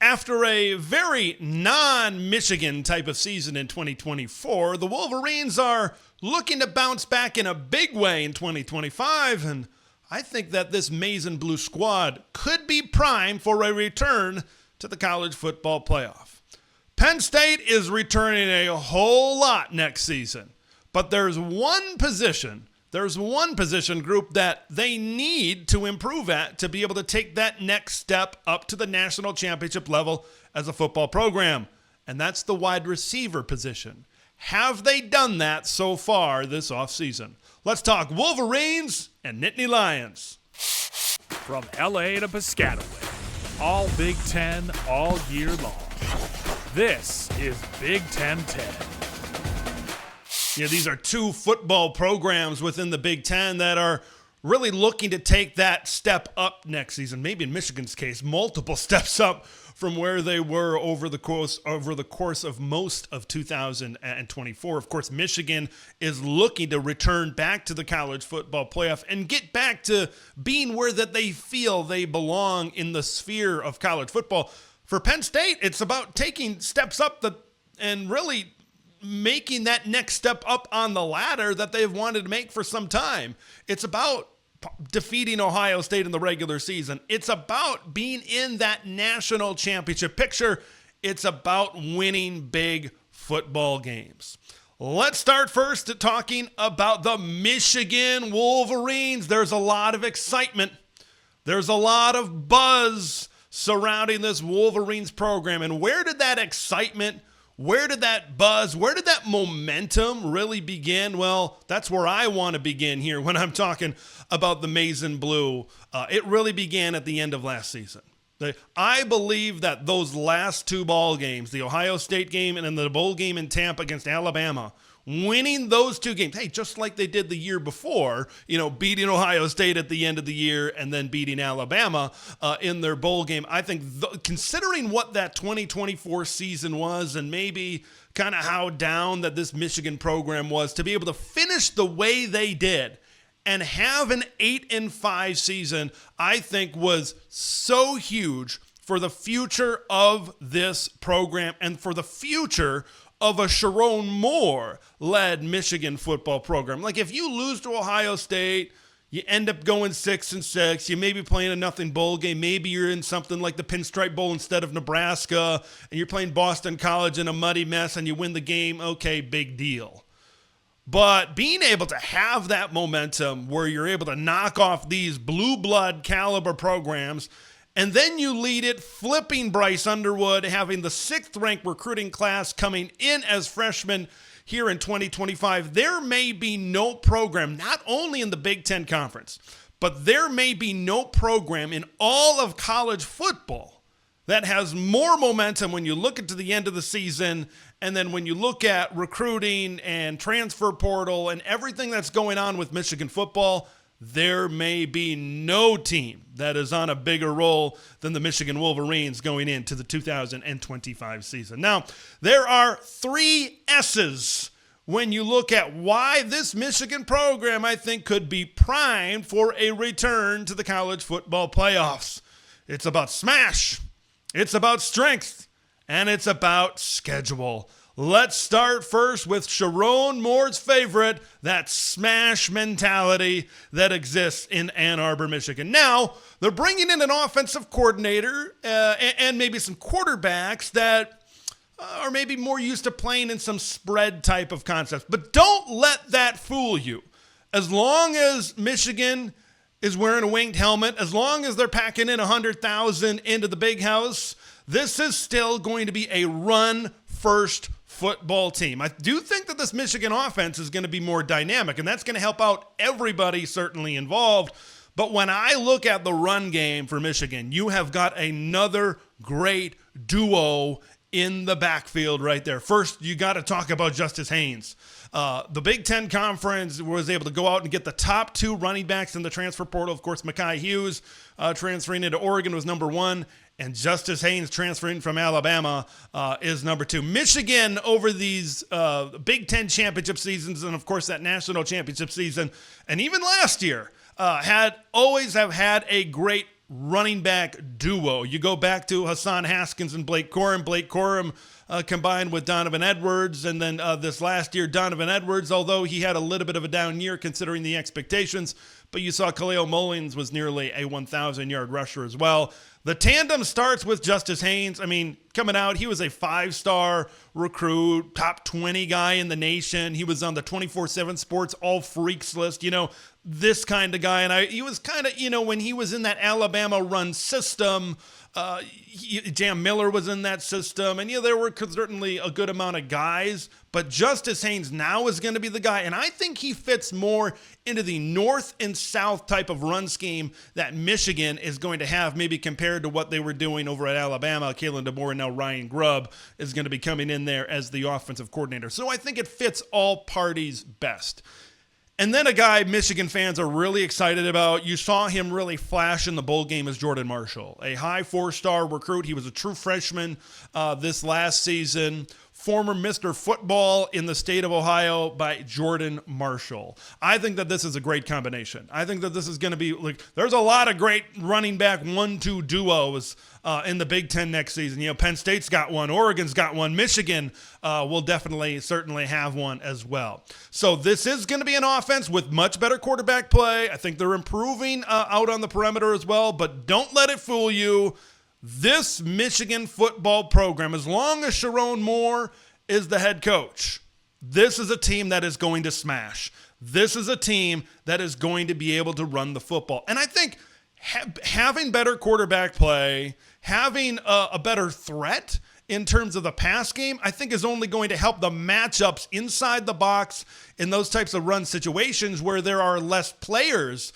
After a very non-Michigan type of season in 2024, the Wolverines are looking to bounce back in a big way in 2025, and I think that this maize and blue squad could be primed for a return to the college football playoff. Penn State is returning a whole lot next season, but there's one position group that they need to improve at to be able to take that next step up to the national championship level as a football program, and that's the wide receiver position. Have they done that so far this offseason? Let's talk Wolverines and Nittany Lions. From LA to Piscataway, all Big Ten all year long. This is Big Ten 10. These are two football programs within the Big Ten that are really looking to take that step up next season. Maybe in Michigan's case, multiple steps up from where they were over the course of most of 2024. Of course, Michigan is looking to return back to the college football playoff and get back to being where that they feel they belong in the sphere of college football. For Penn State, it's about taking steps up and really making that next step up on the ladder that they've wanted to make for some time. It's about defeating Ohio State in the regular season. It's about being in that national championship picture. It's about winning big football games. Let's start first at talking about the Michigan Wolverines. There's a lot of excitement. There's a lot of buzz surrounding this Wolverines program. And where did that excitement, where did that buzz, where did that momentum really begin? Well, that's where I want to begin here when I'm talking about the maize and blue. It really began at the end of last season. I believe that those last two ball games, the Ohio State game and then the bowl game in Tampa against Alabama, winning those two games, just like they did the year before, beating Ohio State at the end of the year and then beating Alabama in their bowl game. I think considering what that 2024 season was and maybe kind of how down that this Michigan program was, to be able to finish the way they did and have an 8-5 season, I think was so huge for the future of this program and for the future of a Sharon Moore-led Michigan football program. Like, if you lose to Ohio State, you end up going 6-6. You may be playing a nothing bowl game. Maybe you're in something like the Pinstripe Bowl instead of Nebraska, and you're playing Boston College in a muddy mess, and you win the game. Okay, big deal. But being able to have that momentum where you're able to knock off these blue blood caliber programs, and then you lead it, flipping Bryce Underwood, having the 6th-ranked recruiting class coming in as freshmen here in 2025. There may be no program, not only in the Big Ten Conference, but there may be no program in all of college football that has more momentum when you look into the end of the season, and then when you look at recruiting and transfer portal and everything that's going on with Michigan football. There may be no team that is on a bigger roll than the Michigan Wolverines going into the 2025 season. Now, there are 3 S's when you look at why this Michigan program, I think, could be primed for a return to the college football playoffs. It's about smash, it's about strength, and it's about schedule. Let's start first with Sharon Moore's favorite, that smash mentality that exists in Ann Arbor, Michigan. Now, they're bringing in an offensive coordinator and maybe some quarterbacks that are maybe more used to playing in some spread type of concepts. But don't let that fool you. As long as Michigan is wearing a winged helmet, as long as they're packing in 100,000 into the big house, this is still going to be a run-first football team. I do think that this Michigan offense is going to be more dynamic, and that's going to help out everybody certainly involved. But when I look at the run game for Michigan, you have got another great duo in the backfield right there. First, you got to talk about Justice Haynes. The Big Ten Conference was able to go out and get the top 2 running backs in the transfer portal. Of course, Mekhi Hughes transferring into Oregon was number 1. And Justice Haynes transferring from Alabama is number 2. Michigan, over these Big Ten championship seasons and, of course, that national championship season, and even last year, always have had a great running back duo. You go back to Hassan Haskins and Blake Corum. Blake Corum combined with Donovan Edwards. And then this last year, Donovan Edwards, although he had a little bit of a down year considering the expectations, but you saw Khalil Mullins was nearly a 1,000-yard rusher as well. The tandem starts with Justice Haynes. I mean, coming out, he was a 5-star recruit, top 20 guy in the nation. He was on the 24/7 Sports All Freaks list, this kind of guy. And he was kind of, when he was in that Alabama run system, Jam Miller was in that system. And, there were certainly a good amount of guys. But Justice Haynes now is going to be the guy. And I think he fits more into the north and south type of run scheme that Michigan is going to have, maybe compared to what they were doing over at Alabama. Kalen DeBoer and now Ryan Grubb is going to be coming in there as the offensive coordinator. So I think it fits all parties best. And then a guy Michigan fans are really excited about. You saw him really flash in the bowl game as Jordan Marshall, a high 4-star recruit. He was a true freshman this last season. Former Mr. Football in the state of Ohio by Jordan Marshall. I think that this is a great combination. I think that this is going to be there's a lot of great running back 1-2 duos in the Big Ten next season. Penn State's got one, Oregon's got one, Michigan will certainly have one as well. So this is going to be an offense with much better quarterback play. I think they're improving out on the perimeter as well, but don't let it fool you. This Michigan football program, as long as Sharon Moore is the head coach, this is a team that is going to smash. This is a team that is going to be able to run the football. And I think having better quarterback play, having a better threat in terms of the pass game, I think is only going to help the matchups inside the box in those types of run situations where there are less players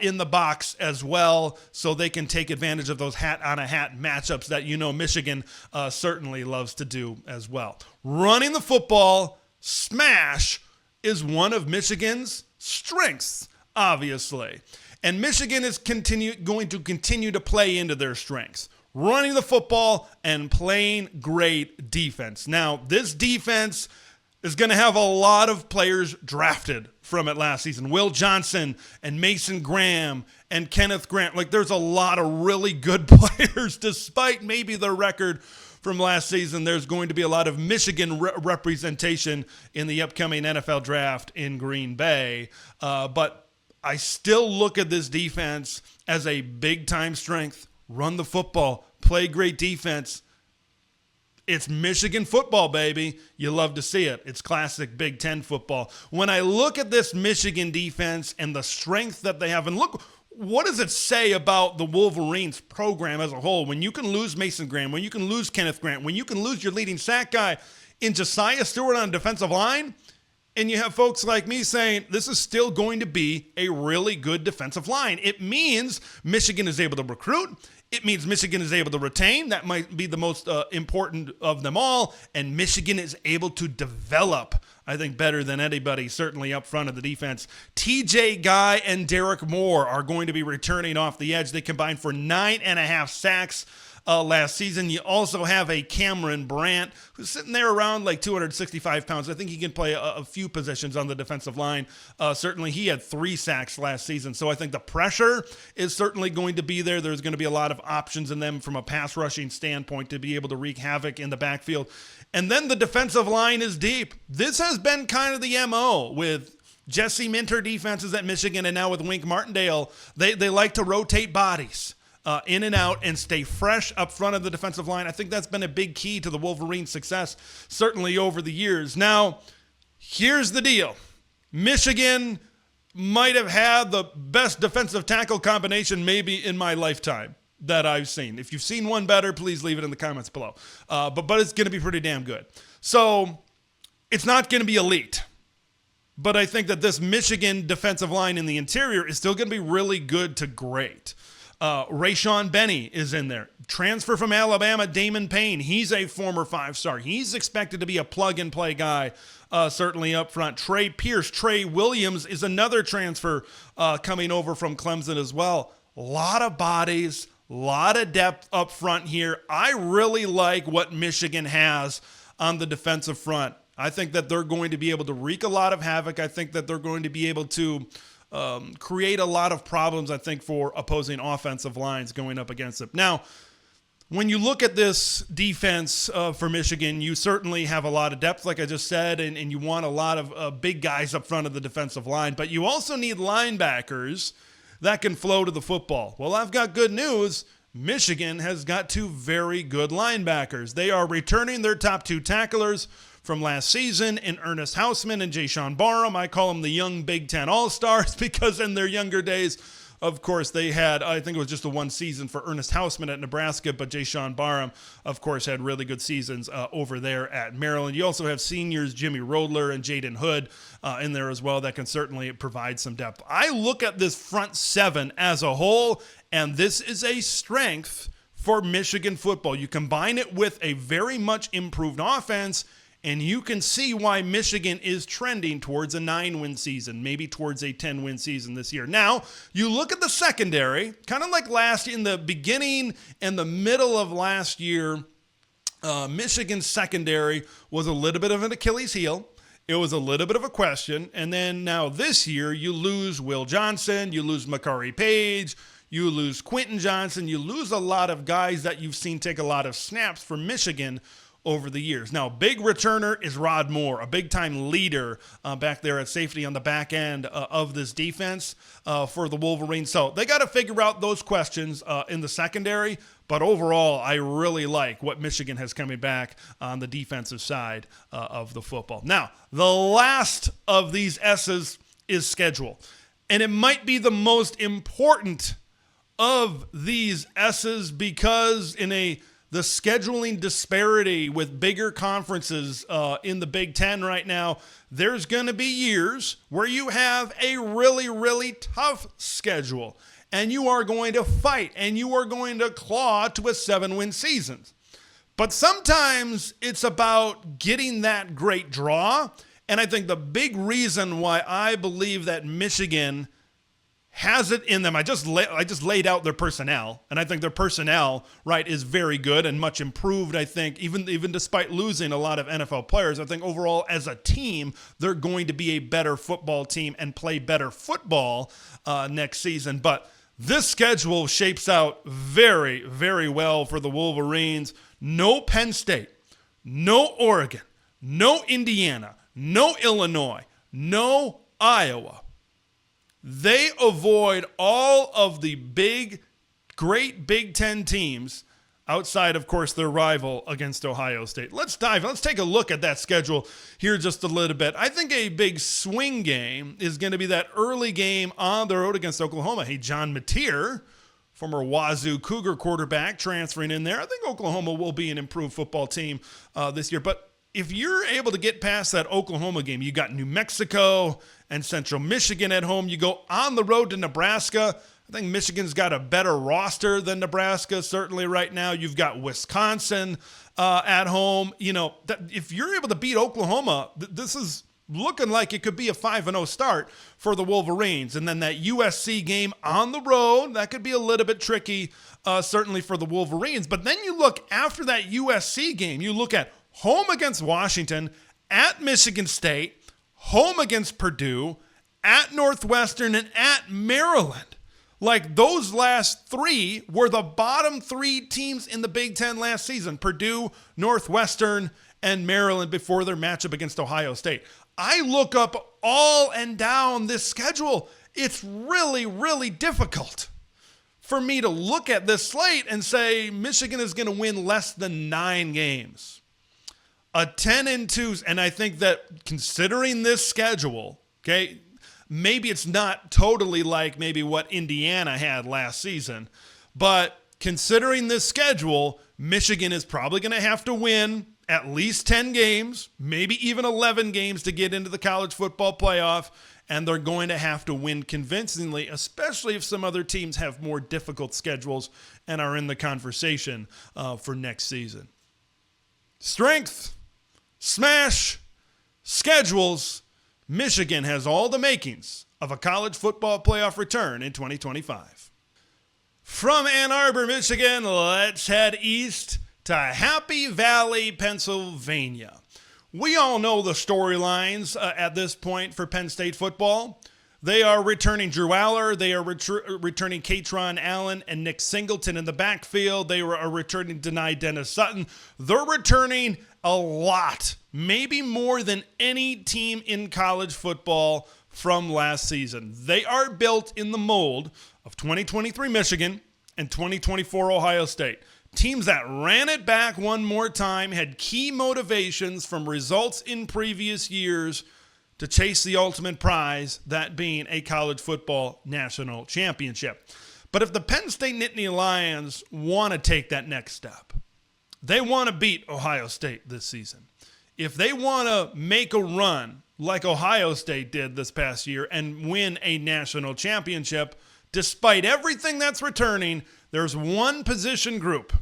in the box as well, so they can take advantage of those hat-on-a-hat matchups that Michigan certainly loves to do as well. Running the football, smash, is one of Michigan's strengths, obviously. And Michigan is going to continue to play into their strengths. Running the football and playing great defense. Now, this defense is going to have a lot of players drafted from it last season. Will Johnson and Mason Graham and Kenneth Grant. There's a lot of really good players, despite maybe their record from last season. There's going to be a lot of Michigan representation in the upcoming NFL draft in Green Bay. But I still look at this defense as a big-time strength. Run the football, play great defense. It's Michigan football, baby. You love to see it. It's classic Big Ten football. When I look at this Michigan defense and the strength that they have, and look, what does it say about the Wolverines program as a whole? When you can lose Mason Graham, when you can lose Kenneth Grant, when you can lose your leading sack guy in Josiah Stewart on defensive line, and you have folks like me saying this is still going to be a really good defensive line. It means Michigan is able to recruit. It means Michigan is able to retain. That might be the most important of them all. And Michigan is able to develop, I think, better than anybody, certainly up front of the defense. TJ Guy and Derek Moore are going to be returning off the edge. They combined for 9.5 sacks last season. You also have a Cameron Brandt who's sitting there around 265 pounds. I think he can play a few positions on the defensive line. Certainly he had 3 sacks last season. So I think the pressure is certainly going to be there. There's going to be a lot of options in them from a pass rushing standpoint to be able to wreak havoc in the backfield. And then the defensive line is deep. This has been kind of the MO with Jesse Minter defenses at Michigan and now with Wink Martindale. They like to rotate bodies in and out and stay fresh up front of the defensive line. I think that's been a big key to the Wolverines' success, certainly over the years. Now, here's the deal. Michigan might have had the best defensive tackle combination maybe in my lifetime that I've seen. If you've seen one better, please leave it in the comments below. But it's going to be pretty damn good. So it's not going to be elite. But I think that this Michigan defensive line in the interior is still going to be really good to great. Rayshawn Benny is in there. Transfer from Alabama, Damon Payne. He's a former 5-star. He's expected to be a plug-and-play guy, certainly up front. Trey Pierce, Trey Williams is another transfer coming over from Clemson as well. A lot of bodies, a lot of depth up front here. I really like what Michigan has on the defensive front. I think that they're going to be able to wreak a lot of havoc. I think that they're going to be able to create a lot of problems, I think, for opposing offensive lines going up against them. Now, when you look at this defense for Michigan, you certainly have a lot of depth, like I just said, and you want a lot of big guys up front of the defensive line, but you also need linebackers that can flow to the football. Well, I've got good news. Michigan has got two very good linebackers. They are returning their top two tacklers from last season in Ernest Hausman and Jayshawn Barham. I call them the young Big Ten All-Stars because in their younger days, of course, they had, I think it was just the one season for Ernest Hausman at Nebraska, but Jayshawn Barham, of course, had really good seasons over there at Maryland. You also have seniors Jimmy Rodler and Jaden Hood in there as well that can certainly provide some depth. I look at this front seven as a whole, and this is a strength for Michigan football. You combine it with a very much improved offense, and you can see why Michigan is trending towards a 9-win season, maybe towards a 10-win season this year. Now, you look at the secondary, kind of like in the beginning and the middle of last year, Michigan's secondary was a little bit of an Achilles heel. It was a little bit of a question. And then now this year, you lose Will Johnson, you lose Makari Page, you lose Quentin Johnson, you lose a lot of guys that you've seen take a lot of snaps for Michigan over the years. Now, big returner is Rod Moore, a big-time leader back there at safety on the back end of this defense for the Wolverines. So they got to figure out those questions in the secondary, but overall, I really like what Michigan has coming back on the defensive side of the football. Now, the last of these S's is schedule, and it might be the most important of these S's because the scheduling disparity with bigger conferences in the Big Ten right now, there's going to be years where you have a really, really tough schedule, and you are going to fight, and you are going to claw to a 7-win season. But sometimes it's about getting that great draw, and I think the big reason why I believe that Michigan has it in them. I just laid out their personnel, and I think their personnel, right, is very good and much improved. I think even despite losing a lot of NFL players, I think overall as a team, they're going to be a better football team and play better football next season. But this schedule shapes out very, very well for the Wolverines. No Penn State, no Oregon, no Indiana, no Illinois, no Iowa. They avoid all of the great Big Ten teams outside, of course, their rival against Ohio State. Let's take a look at that schedule here just a little bit. I think a big swing game is going to be that early game on the road against Oklahoma. Hey, John Mateer, former Wazoo Cougar quarterback, transferring in there. I think Oklahoma will be an improved football team this year. But if you're able to get past that Oklahoma game, you got New Mexico and Central Michigan at home. You go on the road to Nebraska. I think Michigan's got a better roster than Nebraska, certainly right now. You've got Wisconsin at home. You know, if you're able to beat Oklahoma, this is looking like it could be a 5-0 start for the Wolverines. And then that USC game on the road, that could be a little bit tricky, certainly for the Wolverines. But then you look after that USC game, you look at home against Washington, at Michigan State, home against Purdue, at Northwestern, and at Maryland. Like, those last three were the bottom three teams in the Big Ten last season: Purdue, Northwestern, and Maryland before their matchup against Ohio State. I look up all and down this schedule. It's really, really difficult for me to look at this slate and say Michigan is going to win less than 9 games. A 10-2, and I think that considering this schedule, okay, maybe it's not totally like maybe what Indiana had last season, but considering this schedule, Michigan is probably going to have to win at least 10 games, maybe even 11 games to get into the college football playoff, and they're going to have to win convincingly, especially if some other teams have more difficult schedules and are in the conversation for next season. Strength, smash, schedules. Michigan has all the makings of a college football playoff return in 2025. From Ann Arbor, Michigan, let's head east to Happy Valley, Pennsylvania. We all know the storylines at this point for Penn State football. They are returning Drew Aller. They are returning Katron Allen and Nick Singleton in the backfield. They are returning Denai Dennis Sutton. They're returning a lot, maybe more than any team in college football from last season. They are built in the mold of 2023 Michigan and 2024 Ohio State. Teams that ran it back one more time, had key motivations from results in previous years to chase the ultimate prize, that being a college football national championship. But if the Penn State Nittany Lions want to take that next step, they want to beat Ohio State this season. If they want to make a run like Ohio State did this past year and win a national championship, despite everything that's returning, there's one position group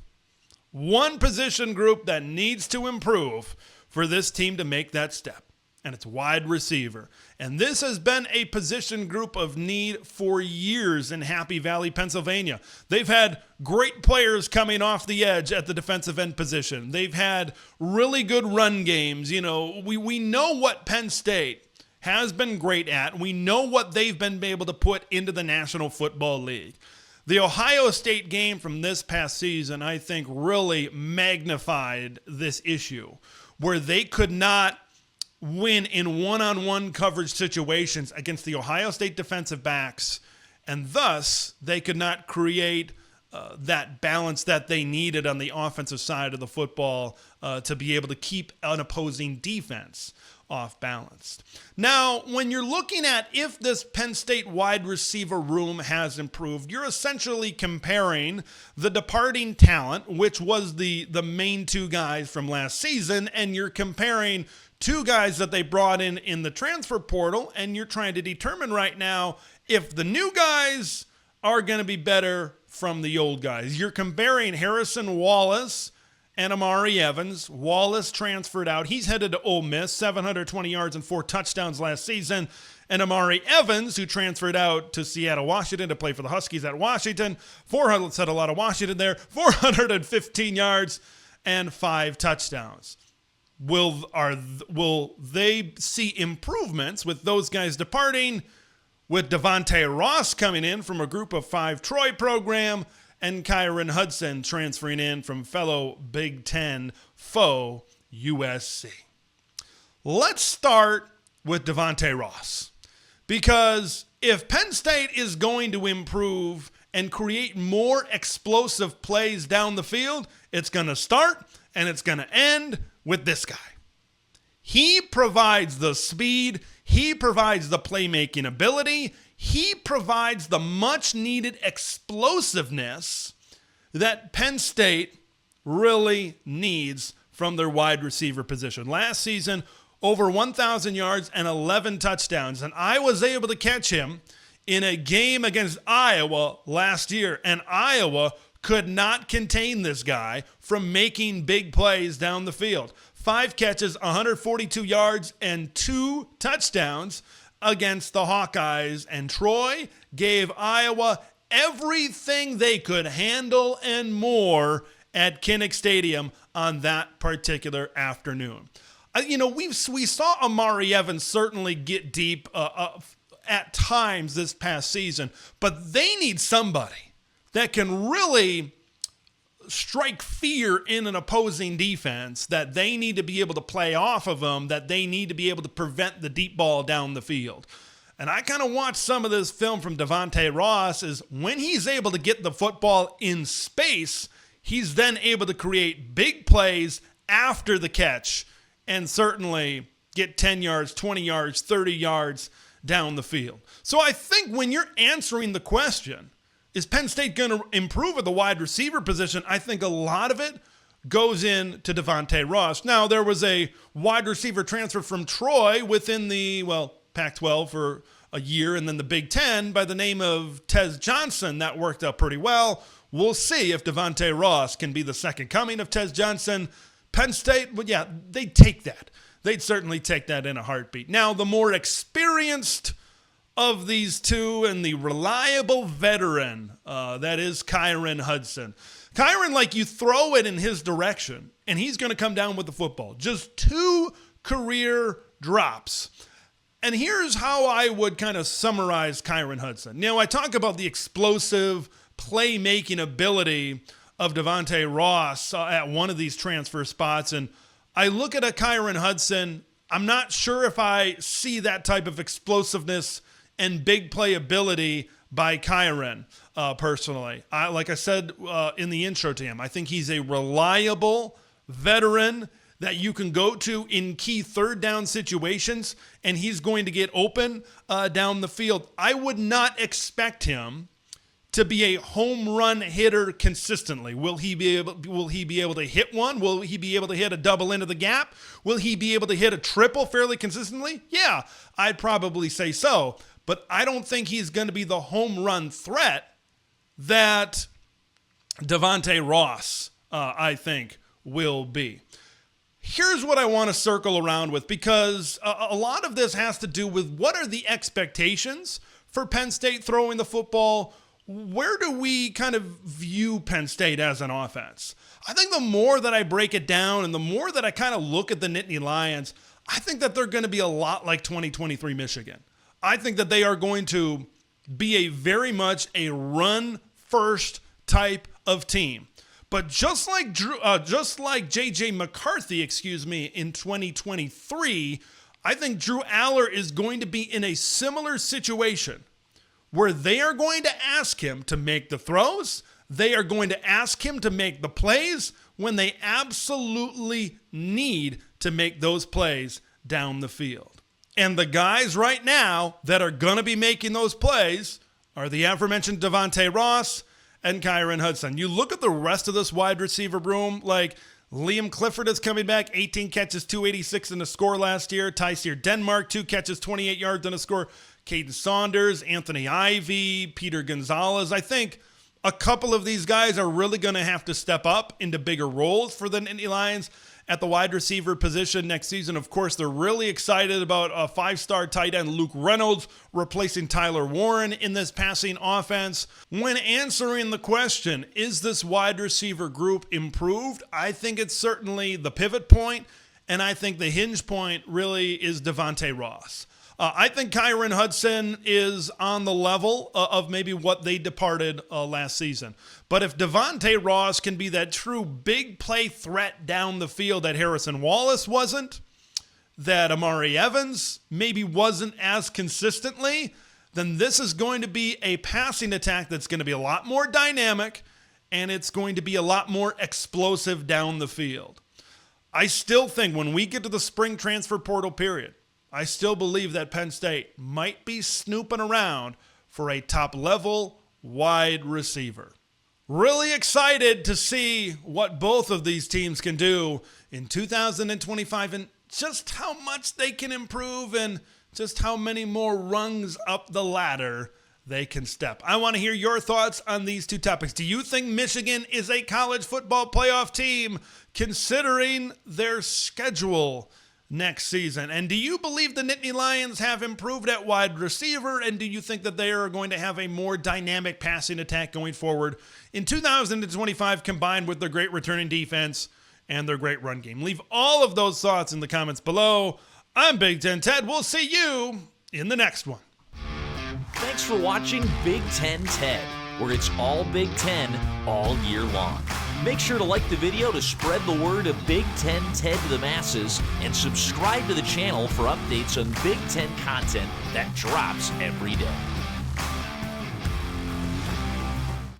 that needs to improve for this team to make that step. And it's wide receiver. And this has been a position group of need for years in Happy Valley, Pennsylvania. They've had great players coming off the edge at the defensive end position. They've had really good run games. You know, we know what Penn State has been great at. We know what they've been able to put into the National Football League. The Ohio State game from this past season, I think, really magnified this issue where they could not win in one-on-one coverage situations against the Ohio State defensive backs, and thus they could not create that balance that they needed on the offensive side of the football to be able to keep an opposing defense off balance. Now, when you're looking at if this Penn State wide receiver room has improved, you're essentially comparing the departing talent, which was the main two guys from last season, and you're comparing two guys that they brought in the transfer portal, and you're trying to determine right now if the new guys are going to be better from the old guys. You're comparing Harrison Wallace and Amari Evans. Wallace transferred out. He's headed to Ole Miss, 720 yards and 4 touchdowns last season. And Amari Evans, who transferred out to Seattle, Washington to play for the Huskies at Washington, 400, said a lot of Washington there, 415 yards and 5 touchdowns. Will they see improvements with those guys departing, with Devontae Ross coming in from a Group of 5 Troy program, and Kyron Hudson transferring in from fellow Big Ten foe USC? Let's start with Devontae Ross, because if Penn State is going to improve and create more explosive plays down the field, it's going to start and it's going to end with this guy. He provides the speed. He provides the playmaking ability. He provides the much-needed explosiveness that Penn State really needs from their wide receiver position. Last season, over 1,000 yards and 11 touchdowns, and I was able to catch him in a game against Iowa last year, and Iowa could not contain this guy from making big plays down the field. 5 catches, 142 yards, and 2 touchdowns against the Hawkeyes. And Troy gave Iowa everything they could handle and more at Kinnick Stadium on that particular afternoon. We saw Amari Evans certainly get deep at times this past season, but they need somebody that can really strike fear in an opposing defense, that they need to be able to play off of them, that they need to be able to prevent the deep ball down the field. And I kind of watched some of this film from Devontae Ross. Is when he's able to get the football in space, he's then able to create big plays after the catch and certainly get 10 yards, 20 yards, 30 yards down the field. So I think when you're answering the question, is Penn State going to improve at the wide receiver position, I think a lot of it goes in to Devontae Ross. Now, there was a wide receiver transfer from Troy within the, Pac-12 for a year and then the Big Ten by the name of Tez Johnson. That worked out pretty well. We'll see if Devontae Ross can be the second coming of Tez Johnson. Penn State, they'd take that. They'd certainly take that in a heartbeat. Now, the more experienced of these two and the reliable veteran, that is Kyron Hudson. Kyron, you throw it in his direction, and he's going to come down with the football. Just 2 career drops. And here's how I would kind of summarize Kyron Hudson. Now, I talk about the explosive playmaking ability of Devontae Ross at one of these transfer spots, and I look at a Kyron Hudson. I'm not sure if I see that type of explosiveness and big playability by Kyron personally. Like I said in the intro to him, I think he's a reliable veteran that you can go to in key third down situations, and he's going to get open down the field. I would not expect him to be a home run hitter consistently. Will he be able to hit one? Will he be able to hit a double into the gap? Will he be able to hit a triple fairly consistently? Yeah, I'd probably say so. But I don't think he's going to be the home run threat that Devontae Ross, I think, will be. Here's what I want to circle around with, because a lot of this has to do with what are the expectations for Penn State throwing the football. Where do we kind of view Penn State as an offense? I think the more that I break it down and the more that I kind of look at the Nittany Lions, I think that they're going to be a lot like 2023 Michigan. I think that they are going to be very much a run-first type of team. But just like J.J. McCarthy, in 2023, I think Drew Aller is going to be in a similar situation where they are going to ask him to make the throws. They are going to ask him to make the plays when they absolutely need to make those plays down the field. And the guys right now that are going to be making those plays are the aforementioned Devontae Ross and Kyron Hudson. You look at the rest of this wide receiver room, like Liam Clifford is coming back, 18 catches, 286 in the score last year. Tyseer Denmark, 2 catches, 28 yards in the score. Caden Saunders, Anthony Ivey, Peter Gonzalez. I think a couple of these guys are really going to have to step up into bigger roles for the Nittany Lions at the wide receiver position next season. Of course, they're really excited about a 5-star tight end Luke Reynolds replacing Tyler Warren in this passing offense. When answering the question, is this wide receiver group improved? I think it's certainly the pivot point, and I think the hinge point really is Devontae Ross. I think Kyron Hudson is on the level of maybe what they departed last season. But if Devontae Ross can be that true big play threat down the field that Harrison Wallace wasn't, that Amari Evans maybe wasn't as consistently, then this is going to be a passing attack that's going to be a lot more dynamic, and it's going to be a lot more explosive down the field. I still think when we get to the spring transfer portal period, I still believe that Penn State might be snooping around for a top-level wide receiver. Really excited to see what both of these teams can do in 2025 and just how much they can improve and just how many more rungs up the ladder they can step. I want to hear your thoughts on these two topics. Do you think Michigan is a college football playoff team considering their schedule next season? And do you believe the Nittany Lions have improved at wide receiver? And do you think that they are going to have a more dynamic passing attack going forward in 2025 combined with their great returning defense and their great run game? Leave all of those thoughts in the comments below. I'm Big Ten Ted. We'll see you in the next one. Thanks for watching Big Ten Ted, where it's all Big Ten all year long. Make sure to like the video to spread the word of Big Ten Ted to the masses, and subscribe to the channel for updates on Big Ten content that drops every day.